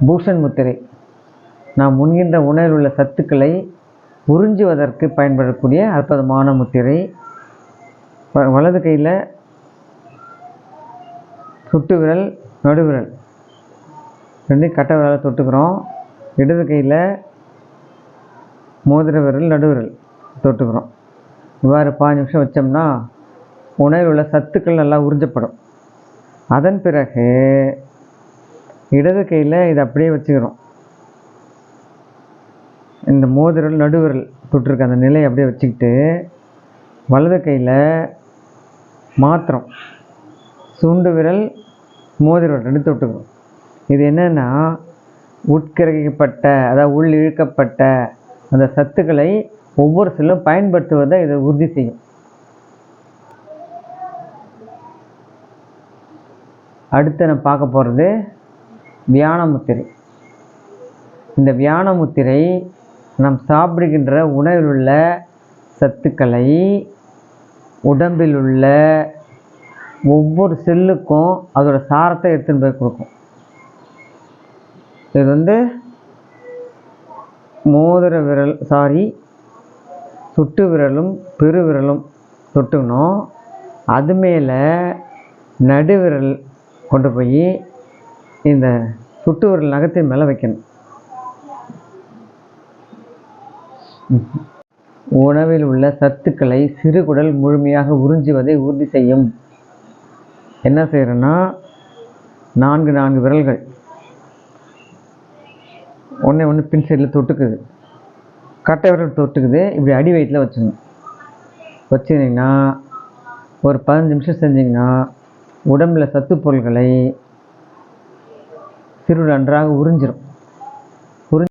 பூஷன் முத்திரை நாம் உண்கின்ற உணவில் உள்ள சத்துக்களை உறிஞ்சுவதற்கு பயன்படக்கூடிய அற்புதமான முத்திரை. வலது கையில் சுட்டு விரல், நடுவிரல் ரெண்டையும் கட்டை விரலை தொட்டுக்கிறோம். இடது கையில் மோதிர விரல், நடுவிரல் தொட்டுக்கிறோம். இவ்வாறு 5 நிமிஷம் வச்சோம்னா உணவில் உள்ள சத்துக்கள் நல்லா உறிஞ்சப்படும். அதன் பிறகு இடது கையில் இதை அப்படியே வச்சுக்கிறோம். இந்த மோதிரல், நடுவிரல் தொட்டிருக்க அந்த நிலையை அப்படியே வச்சுக்கிட்டு வலது கையில் மாத்திரம் சுண்டு விரல், மோதிர விரல் ரெண்டு தொட்டுக்கிறோம். இது என்னென்னா உட்கிரகிக்கப்பட்ட, அதாவது உள் இழுக்கப்பட்ட அந்த சத்துக்களை ஒவ்வொரு செல்லும் பயன்படுத்துவதை இதை உறுதி செய்யும். அடுத்து நம்ம பார்க்க போகிறது வியான முத்திரை. இந்த வியான முத்திரை நாம் சாப்பிடுகின்ற உணவில் உள்ள சத்துக்களை உடம்பில் உள்ள ஒவ்வொரு செல்லுக்கும் அதோட சாரத்தை எடுத்துன்னு போய் கொடுக்கும். இது மோதிர விரல் சுட்டு விரலும் பெரு விரலும் தொட்டுக்கணும். அது மேலே நடுவிரல் கொண்டு போய் இந்த சுட்டு விரல் நகத்தின் மேலே வைக்கணும். உணவில் உள்ள சத்துக்களை சிறுகுடல் முழுமையாக உறிஞ்சுவதை உறுதி செய்யும். என்ன செய்யறோன்னா 4 விரல்கள் ஒன்று பின் சைடில் தொட்டுக்குது, கட்டை விரல் தொட்டுக்குது. இப்படி அடி வயிற்றில் வச்சுருந்தீங்கன்னா ஒரு 15 நிமிஷம் செஞ்சிங்கன்னா உடம்பில் சத்து பொருள்களை சிறுகுடல் நன்றாக உறிஞ்சிடும்.